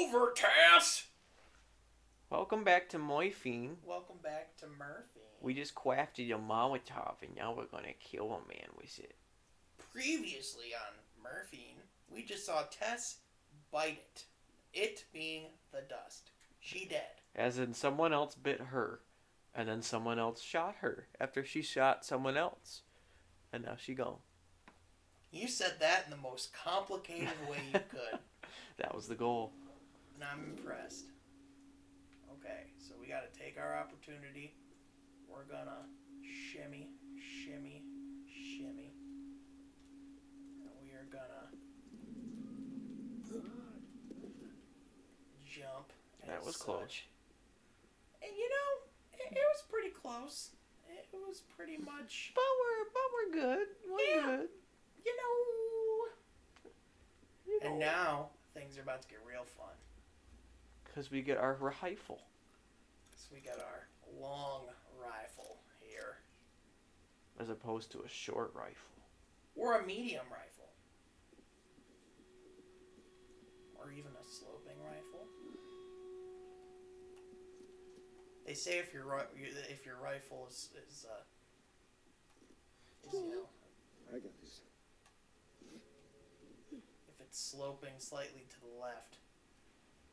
over, Tess! Welcome back to Morphine. Welcome back to Murphy. We just crafted a Molotov and now we're gonna kill a man with it. Previously on Murphy, we just saw Tess bite it. It being the dust. She dead. As in someone else bit her. And then someone else shot her after she shot someone else. And now she gone. You said that in the most complicated way you could. That was the goal. And I'm impressed. Okay, so we gotta take our opportunity. We're gonna shimmy, shimmy, shimmy. And we are gonna jump. That was close. And you know, it was pretty close. It was pretty much. But we're good. We're good. You know. And now things are about to get real fun. Because we get our rifle. So we got our long rifle here. As opposed to a short rifle. Or a medium rifle. Or even a sloping rifle. They say if your rifle is you know, I got this. if it's sloping slightly to the left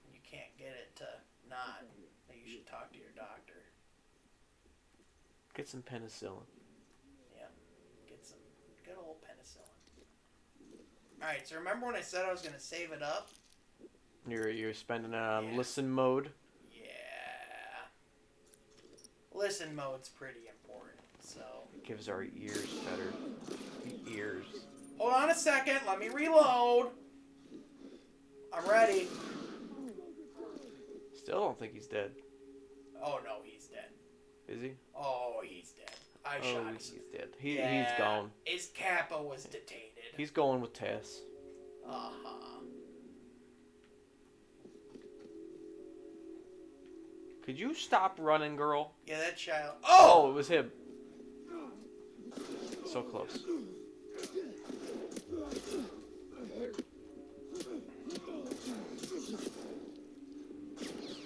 and you can't get it to nod, then you should talk to your doctor. Get some penicillin. Yeah, get some good old penicillin. Alright, so remember when I said I was going to save it up? You're spending it on Yeah. listen mode. Yeah. Listen mode's pretty important, so. It gives our ears better ears. Hold on a second, let me reload. I'm ready. Still don't think he's dead. Oh no, he's dead. Is he? Oh, he's dead. I Oh, shot him. he's dead. He's gone. His kappa was detained. He's going with Tess. Uh-huh. Could you stop running, girl? Yeah, that child. Oh, Oh! it was him. So close.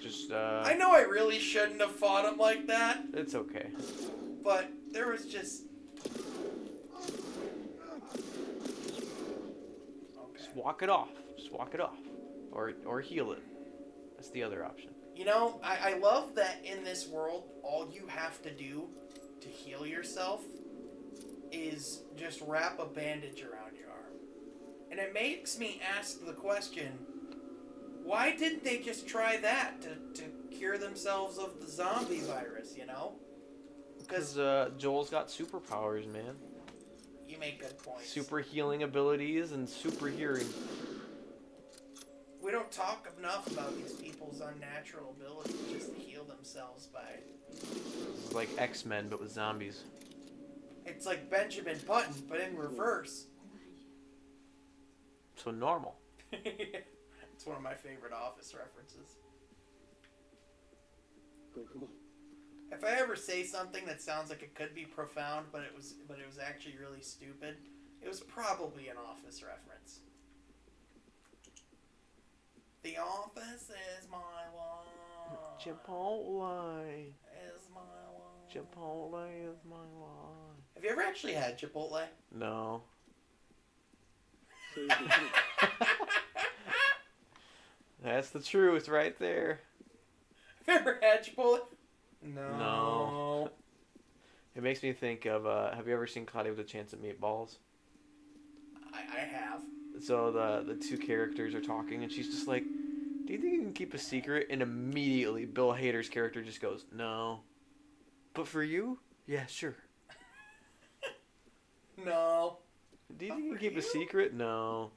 Just, I know I really shouldn't have fought him like that, it's okay. but there was just. Okay. Just walk it off. Just walk it off. Or heal it. That's the other option. You know, I love that in this world, all you have to do to heal yourself is just wrap a bandage around your arm. And it makes me ask the question, why didn't they just try that to cure themselves of the zombie virus, you know? Because Joel's got superpowers, man. You make good points. Super healing abilities and super hearing. We don't talk enough about these people's unnatural abilities just to heal themselves by... It's like X-Men, but with zombies. It's like Benjamin Button, but in reverse. So normal. It's one of my favorite Office references. Come on. If I ever say something that sounds like it could be profound, but it was actually really stupid, it was probably an Office reference. The Office is my life. Chipotle. Is my life. Chipotle is my life. Have you ever actually had Chipotle? No. So you can That's the truth right there. Have you ever had Chipotle? No. It makes me think of, have you ever seen Cloudy with a Chance at Meatballs? I have. So the two characters are talking, and she's just like, do you think you can keep a secret? And immediately Bill Hader's character just goes, no. But for you? Yeah, sure. No. Do you But think you for can keep a you? secret? No.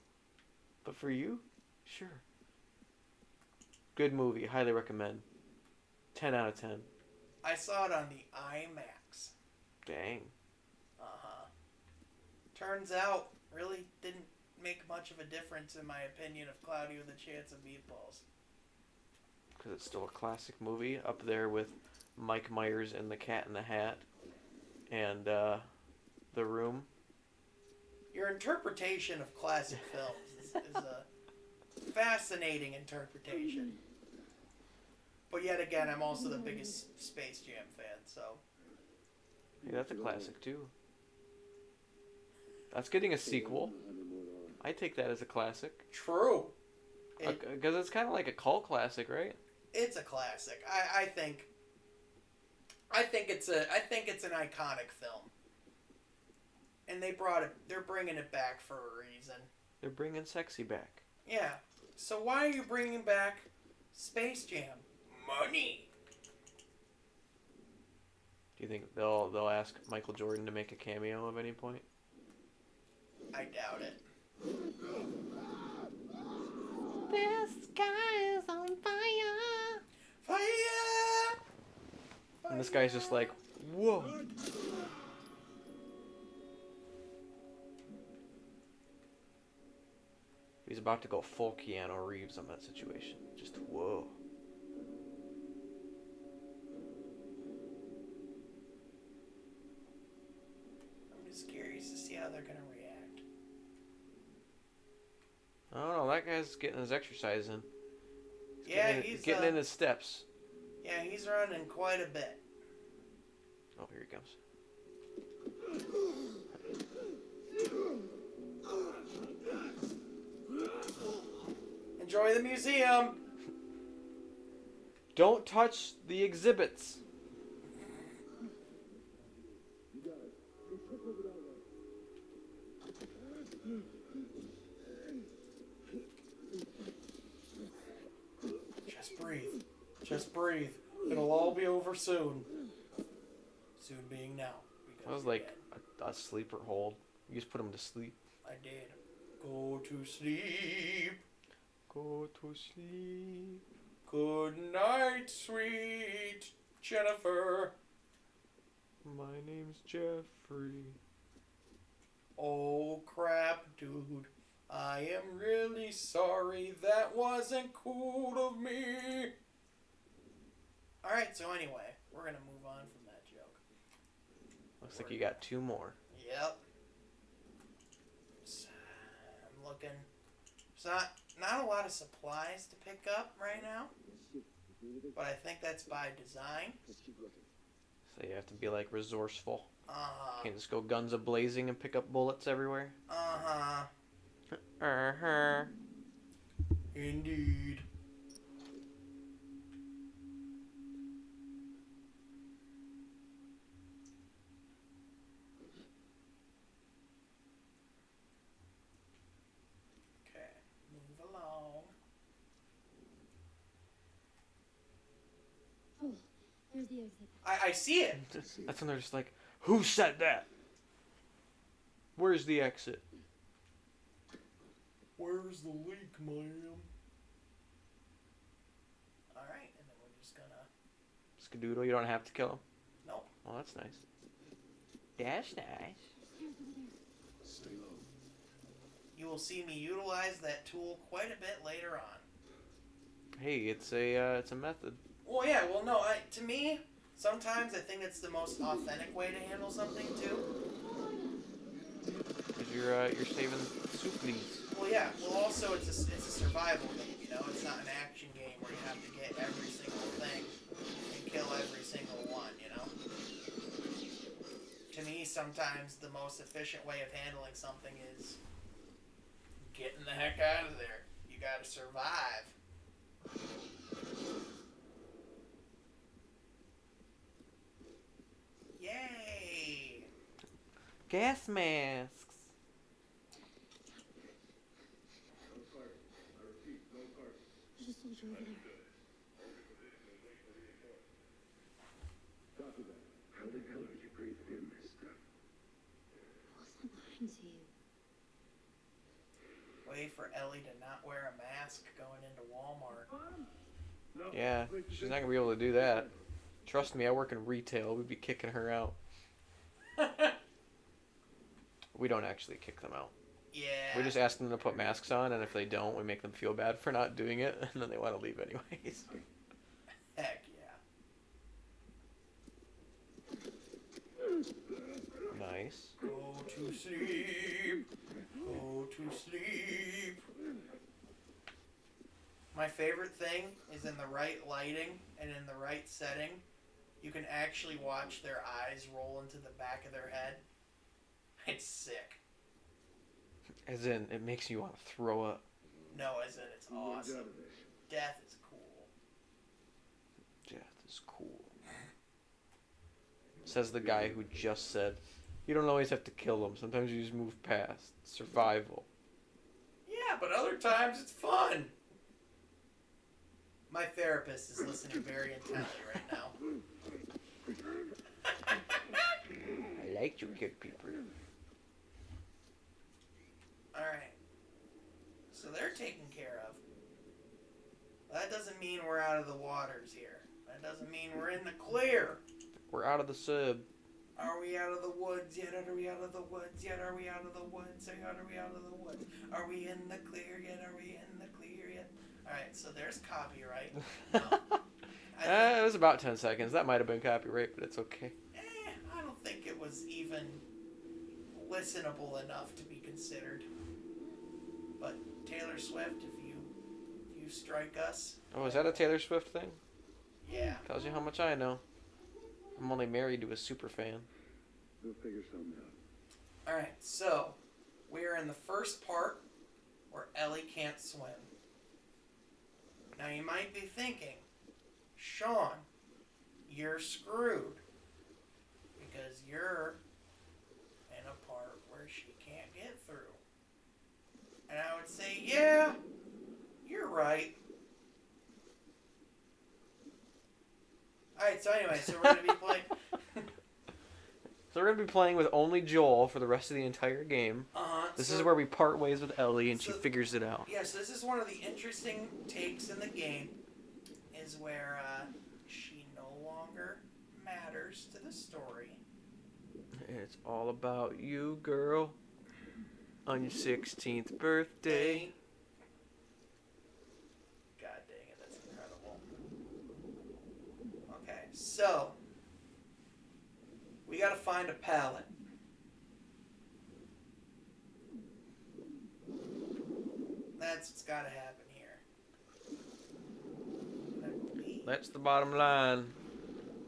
But for you? Sure. Good movie. Highly recommend. 10 out of 10. I saw it on the IMAX. Dang. Uh-huh. Turns out, really didn't make much of a difference in my opinion of Cloudy with a Chance of Meatballs. Because it's still a classic movie. Up there with Mike Myers and the Cat in the Hat. And The Room. Your interpretation of classic films is fascinating interpretation. But yet again, I'm also the biggest Space Jam fan, so. Hey, that's a classic too. That's getting a sequel. I take that as a classic. True. Because it's kind of like a cult classic, right? It's a classic. I think it's an iconic film. And they're bringing it back for a reason. They're bringing sexy back. Yeah. So why are you bringing back Space Jam? Money. Do you think they'll ask Michael Jordan to make a cameo at any point? I doubt it. The sky is on fire. Fire! And this guy's just like, whoa. He's about to go full Keanu Reeves on that situation. Just whoa. I'm just curious to see how they're gonna react. I don't know. That guy's getting his exercise in. He's getting in his steps. Yeah, he's running quite a bit. Oh, here he comes. Enjoy the museum. Don't touch the exhibits. Just breathe. Just breathe. It'll all be over soon. Soon being now. That was like a sleeper hold. You just put him to sleep. I did. Go to sleep. Go to sleep. Good night, sweet Jennifer. My name's Jeffrey. Oh crap, dude. I am really sorry. That wasn't cool of me. Alright, so anyway, we're gonna move on from that joke. Looks like you got two more. Yep. I'm looking. There's not a lot of supplies to pick up right now. But I think that's by design. So you have to be like resourceful. Uh-huh. Can't just go guns a blazing and pick up bullets everywhere. Uh-huh. Uh-huh. Indeed. Okay, move along. Oh, there's the exit. I see it. That's when they're just like, who said that? Where's the exit? Where's the leak, ma'am? Alright, and then we're just gonna... Skadoodle, you don't have to kill him. Nope. Oh, that's nice. That's nice. Stay low. You will see me utilize that tool quite a bit later on. Hey, it's a method. Well, yeah, well, no, to me, sometimes I think it's the most authentic way to handle something, too. Cause you're saving soup leaves. Well, yeah, well, also, it's a survival game, you know? It's not an action game where you have to get every single thing and kill every single one, you know? To me, sometimes the most efficient way of handling something is getting the heck out of there. You gotta survive. Yay! Gas masks. There's a soldier over there. Copy that. How the hell are you breathing in this stuff? I wasn't lying to you. Wait for Ellie to not wear a mask going into Walmart. No. Yeah, she's not gonna be able to do that. Trust me, I work in retail. We'd be kicking her out. We don't actually kick them out. Yeah. We just ask them to put masks on, and if they don't, we make them feel bad for not doing it, and then they want to leave anyways. Heck yeah. Nice. Go to sleep. Go to sleep. My favorite thing is in the right lighting and in the right setting, you can actually watch their eyes roll into the back of their head. It's sick. As in, it makes you want to throw up. No, as in it's Who runs awesome. out of this? Death is cool. Death is cool. Says the guy who just said, you don't always have to kill them. Sometimes you just move past. Survival. Yeah, but other times it's fun. My therapist is listening very intently right now. I like to kill people. Alright. So they're taken care of. That doesn't mean we're out of the waters here. That doesn't mean we're in the clear. We're out of the sub. Are we out of the woods yet? Are we out of the woods yet? Are we out of the woods yet? Are we out of the woods? Are we in the clear yet? Are we in the clear yet? Alright, so there's copyright. No. It was about 10 seconds. That might have been copyright, but it's okay. I don't think it was even listenable enough to be considered. But Taylor Swift, if you strike us, Oh, is that a Taylor Swift thing? yeah. Tells you how much I know. I'm only married to a super fan. We'll figure something out. Alright, so we're in the first part where Ellie can't swim. Now you might be thinking, Sean, you're screwed. Because you're in a part where she can't get through. And I would say, yeah, you're right. Alright, so anyway, so we're going to be playing... So we're going to be playing with only Joel for the rest of the entire game. This is where we part ways with Ellie and she figures it out. Yes, this is one of the interesting takes in the game, is where she no longer matters to the story. It's all about you, girl. On your 16th birthday. God dang it, that's incredible. Okay, so we gotta find a pallet. That's what's gotta happen here. I believe, That's the bottom line.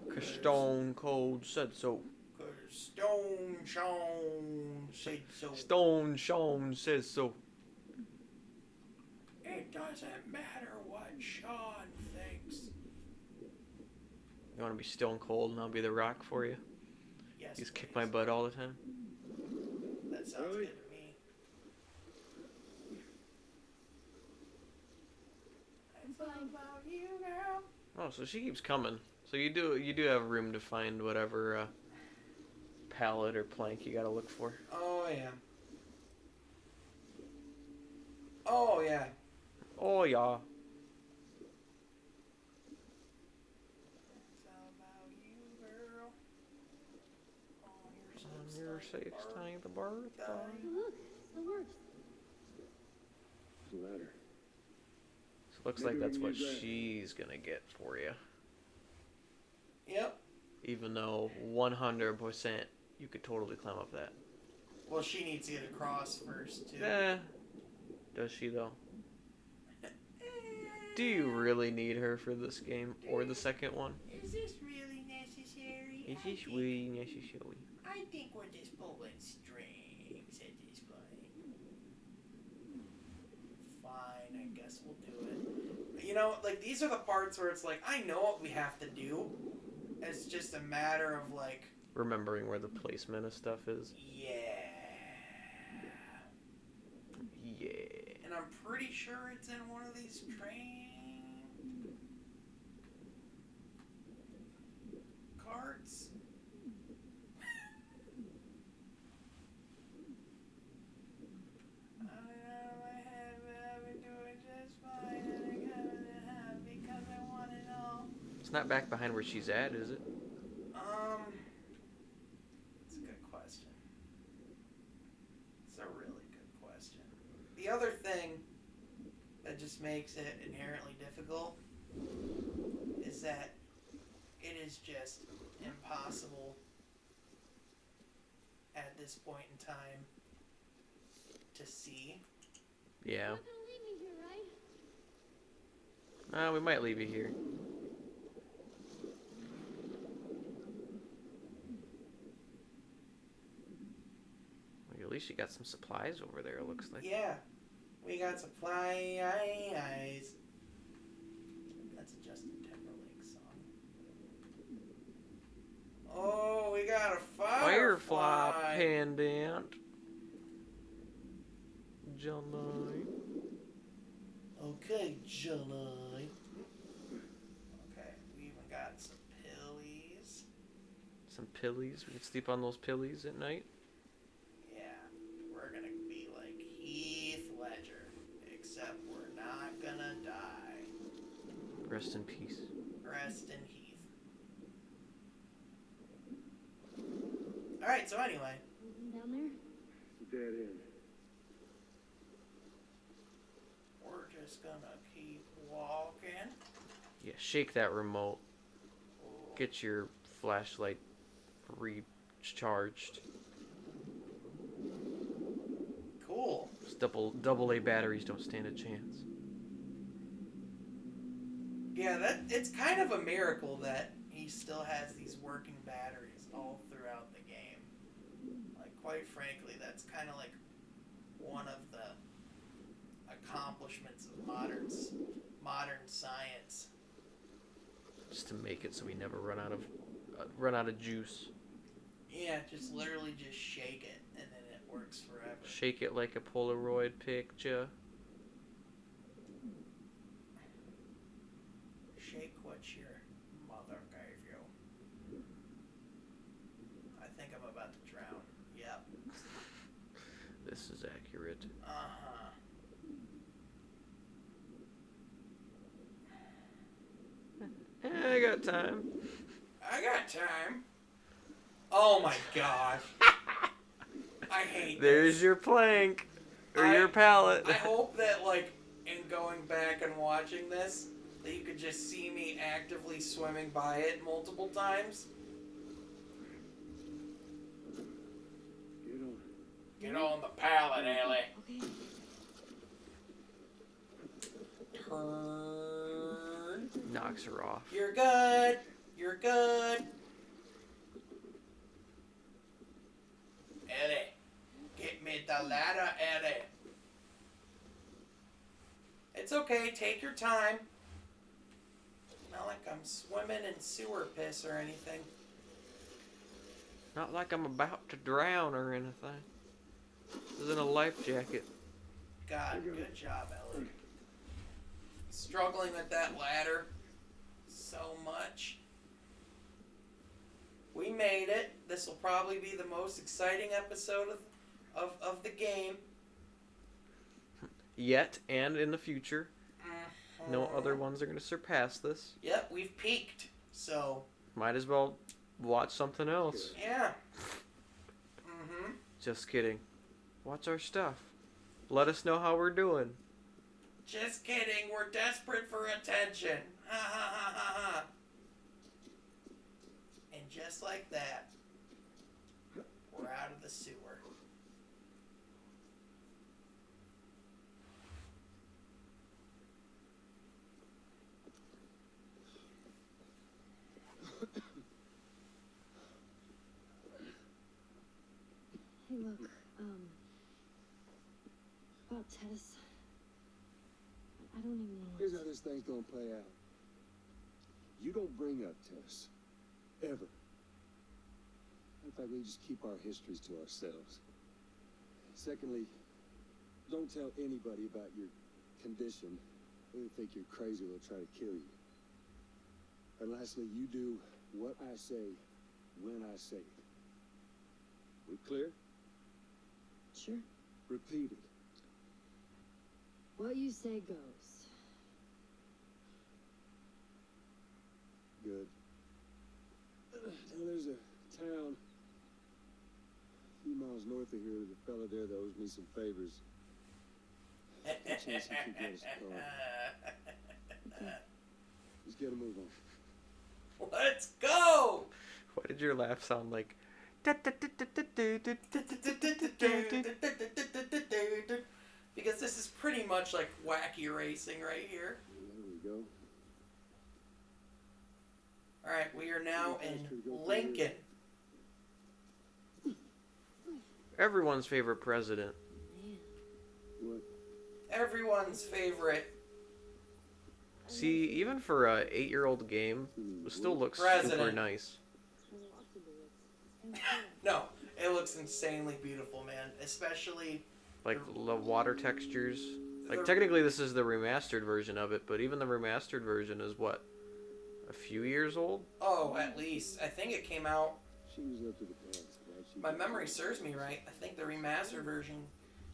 'Cause Stone Cold said so. 'cause Stone Sean said so. Stone Sean says so. It doesn't matter what Sean thinks. You want to be Stone Cold and I'll be the Rock for you? Yes. You just kick please. my butt all the time? That sounds Really? good to me. It's all about you, girl. Oh, so she keeps coming. So you do have room to find whatever pallet or plank you gotta look for. Oh yeah. Oh yeah. Oh yeah. It's all about you, girl. On On your 16th birthday. Look, it works. It's a ladder. So it looks like that's what she's gonna get for you. Yep. Even though 100% you could totally climb up that. Well, she needs to get across first too. Does she though? Do you really need her for this game or the second one? Is this really necessary? Is this really necessary? I think we're just pulling strings at this point. Fine, I guess we'll do it. You know, like, these are the parts where it's like, I know what we have to do. It's just a matter of, like... Remembering where the placement of stuff is. Yeah. Yeah. And I'm pretty sure it's in one of these train... carts. I've been doing just fine, and I got it half because I want it all. It's not back behind where she's at, is it? It's a good question. It's a really good question. The other thing that just makes it inherently difficult is that it is just impossible at this point in time to see. Yeah. You're not gonna leave me here, right? We might leave you here. Well, at least you got some supplies over there, it looks like. Yeah. We got supplies. That's a Justin Timberlake song. Oh, we got a Firefly pendant. Johnny. Okay, Johnny. Okay, we even got some pillies. Some pillies. We can sleep on those pillies at night. Yeah, we're gonna be like Heath Ledger, except we're not gonna die. Rest in peace. Rest in Heath. Alright, so anyway. Anything down there? Dead end. We're just gonna keep walking. Yeah, shake that remote. Get your flashlight recharged. Cool. Those double A batteries don't stand a chance. Yeah, it's kind of a miracle that he still has these working batteries all throughout the game. Like, quite frankly, that's kind of like one of the accomplishments of modern science. Just to make it so we never run out of juice. Yeah, just literally just shake it and then it works forever. Shake it like a Polaroid picture. Shake what your mother gave you. I think I'm about to drown. Yep. This is accurate. Uh-huh. I got time. I got time. Oh my gosh. I hate There's this. your plank. Or your pallet. I hope that, like, in going back and watching this, that you could just see me actively swimming by it multiple times. Get on. Get on the pallet, Ellie. Okay. Turn. Knocks her off. You're good. You're good. Ellie. Get me the ladder, Ellie. It's okay. Take your time. Not like I'm swimming in sewer piss or anything. Not like I'm about to drown or anything. This isn't a life jacket. God, good job, Ellie. Struggling with that ladder so much. We made it. This will probably be the most exciting episode of the game. Yet, and in the future. No Mhm. other ones are going to surpass this. Yep, we've peaked. So, Might as well watch something else. yeah. Mm-hmm. Just kidding. Watch our stuff. Let us know how we're doing. Just kidding. We're desperate for attention. Ha ha ha ha ha. And just like that, we're out of the sewer. Hey, look, about Tess. I don't even know. Here's how this thing's gonna play out. You don't bring up Tess. Ever. In fact, we just keep our histories to ourselves. Secondly, don't tell anybody about your condition. They think you're crazy, they'll try to kill you. And lastly, you do what I say when I say it. We clear? Sure. Repeat it. What you say goes. Good. Now there's a town a few miles north of here. There's a fella there that owes me some favors. Good chance he could get us a car. Let's get a move on. Let's go! Why did your laugh sound like... Because this is pretty much like wacky racing right here. There we go. All right, we are now in Lincoln. Everyone's favorite president. What? Everyone's favorite See, even for a 8-year-old game, it still looks super President. nice. No, it looks insanely beautiful, man. Especially Like the water textures. Like the- technically this is the remastered version of it, but even the remastered version is what? A few years old? oh, at least I think it came out. She was up to the past. Why'd she My go? memory serves me right. I think the remastered version.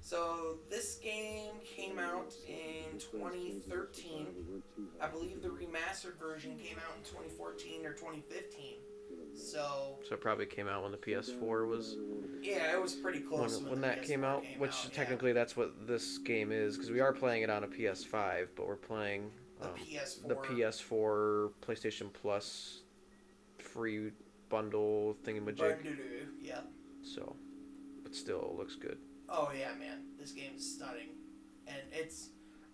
So this game came out in 2013. I believe the remastered version came out in 2014 or 2015. So So it probably came out when the PS4 was yeah, it was pretty close when the that came PS4 out, which yeah. technically that's what this game is, because we are playing it on a PS5, but we're playing the PS4. the PS4 PlayStation Plus free bundle thingamajig. Bundadoo, yeah. So, but still, it looks good. Oh yeah, man, this game is stunning, and it's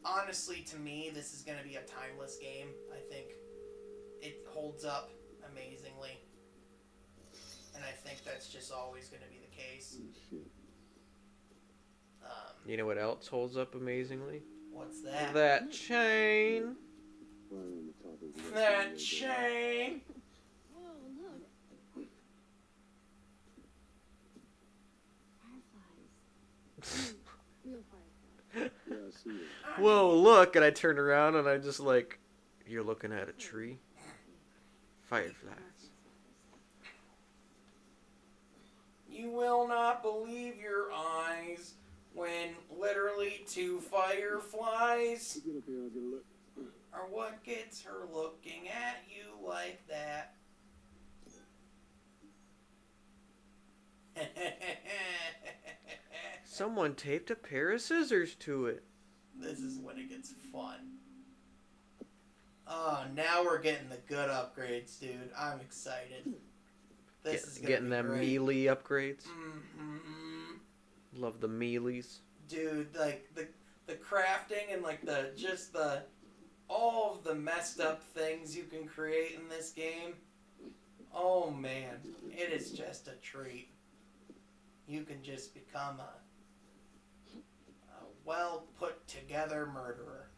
honestly to me this is gonna be a timeless game. I think it holds up amazingly, and I think that's just always gonna be the case. Oh, shit. You know what else holds up amazingly? What's that? That chain. Fire on the top of the That chain. Whoa, look. Fireflies. Real fireflies. Yeah, I see it. Whoa, look! And I turned around and I just like, you're looking at a tree. Fireflies. You will not believe your eyes when literally two fireflies Get up here, I'll get a look. are what gets her looking at you like that. Someone taped a pair of scissors to it. This is when it gets fun. Oh, now we're getting the good upgrades, dude. I'm excited. This is gonna Getting be them great. melee upgrades. Mm-hmm. Love the melees. Dude, like the crafting and like the all of the messed up things you can create in this game. Oh man, it is just a treat. You can just become a well put together murderer.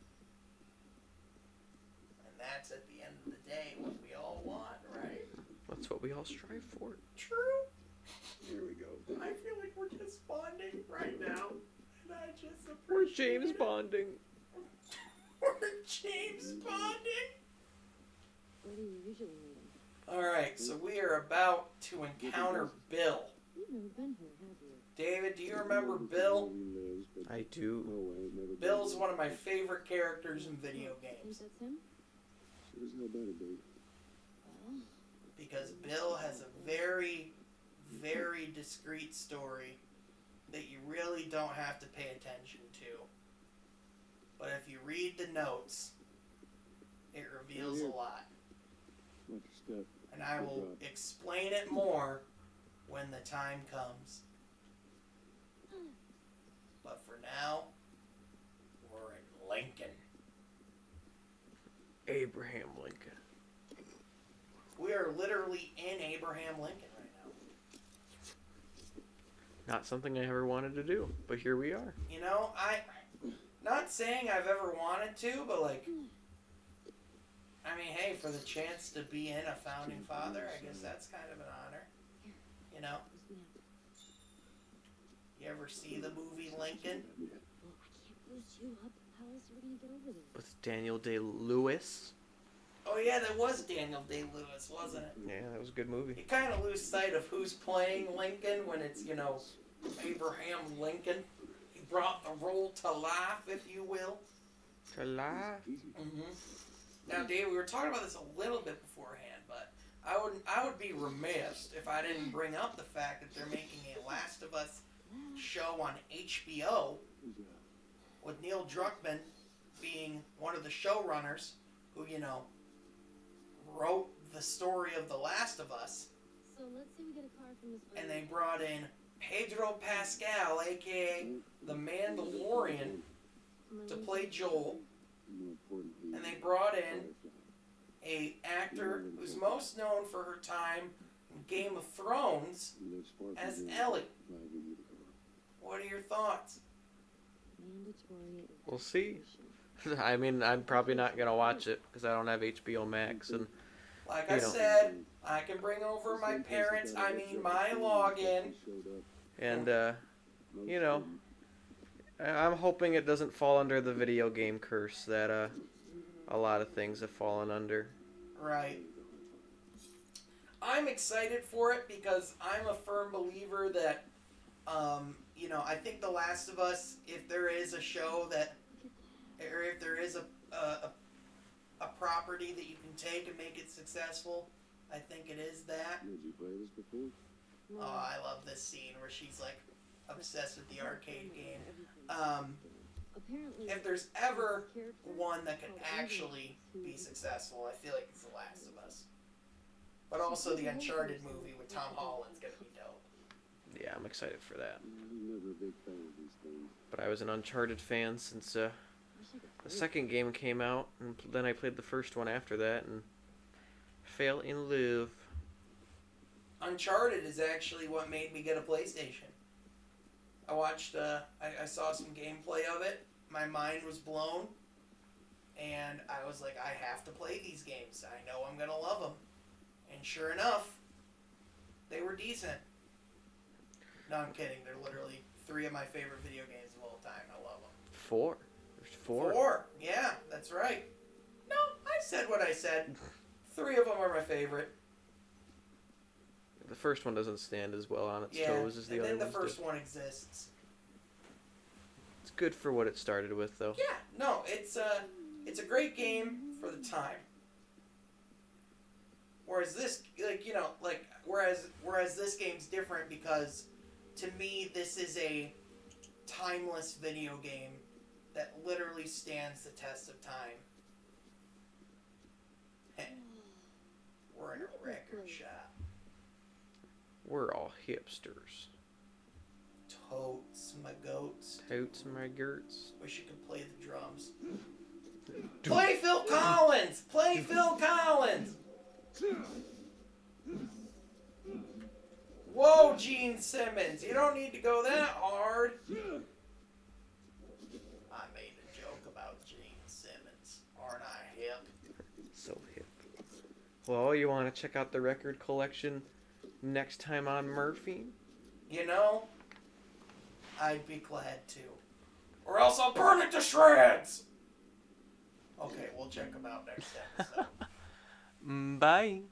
And that's at the end of the day what we all want, right? That's what we all strive for. True. Here we go. I feel like we're just bonding right now. And I just We're appreciate James it. Bonding. We're James bonding. Where do you usually meet them? Alright, so we are about to encounter Bill. You've never been here, have you? David, do you remember Bill? I do. Bill's one of my favorite characters in video Think games. that's him? Sure as hell better be. Well, Because Bill has a very, very discreet story that you really don't have to pay attention to. But if you read the notes, it reveals a lot. Watch your step. And I will explain it more when the time comes. But for now, we're in Lincoln. Abraham Lincoln. We are literally in Abraham Lincoln right now. Not something I ever wanted to do, but here we are. You know, not saying I've ever wanted to, but like, I mean, hey, for the chance to be in a founding father, I guess that's kind of an honor. You know? You ever see the movie Lincoln? well, we can't boost you up. How else are we gonna get over there? With Daniel Day-Lewis. Oh yeah, that was Daniel Day-Lewis, wasn't it? Yeah, that was a good movie. You kind of lose sight of who's playing Lincoln when it's, you know, Abraham Lincoln. He brought the role to life, if you will. To life. Mm-hmm. Now, Dave, we were talking about this a little bit beforehand, but I would be remiss if I didn't bring up the fact that they're making a Last of Us show on HBO with Neil Druckmann being one of the showrunners who, you know, wrote the story of The Last of Us. So let's say we get a car from this. And they brought in Pedro Pascal, aka the Mandalorian, to play Joel. And they brought in a actor who's most known for her time in Game of Thrones as Ellie. What are your thoughts? Mandatory. We'll see. I mean, I'm probably not gonna watch it because I don't have HBO Max, and Like You I know. said, I can bring over my parents, my login. and you know, I'm hoping it doesn't fall under the video game curse that a lot of things have fallen under. Right. I'm excited for it because I'm a firm believer that, I think The Last of Us, if there is a show that, or if there is a property that you can take and make it successful, I think it is that. Did you play this before? Oh, I love this scene where she's like obsessed with the arcade game. Apparently, If there's ever one that could actually be successful, I feel like it's The Last of Us. But also the Uncharted movie with Tom Holland's gonna be dope. Yeah, I'm excited for that. I'm never a big fan of these things. But I was an Uncharted fan since the second game came out, and then I played the first one after that, and fell in love. Uncharted is actually what made me get a PlayStation. I watched, I saw some gameplay of it. My mind was blown. And I was like, I have to play these games. I know I'm gonna love them. And sure enough, they were decent. No, I'm kidding. They're literally 3 of my favorite video games of all time. I love them. 4. There's 4. 4. Yeah, that's right. No, I said what I said. 3 of them are my favorite. The first one doesn't stand as well on its Yeah, toes as the and other then the ones first do. one exists. It's good for what it started with, though. Yeah, no, it's a great game for the time. Whereas this, whereas this game's different because, to me, this is a timeless video game that literally stands the test of time. We're in a record shop. We're all hipsters. Totes, my goats. Totes my gerts. Wish you could play the drums. Play Phil Collins! Play Phil Collins! Whoa, Gene Simmons. You don't need to go that hard. I made a joke about Gene Simmons. Aren't I hip? So hip. Well, you want to check out the record collection next time on Murphy? You know, I'd be glad to. Or else I'll burn it to shreds! Okay, we'll check them out next episode. Bye.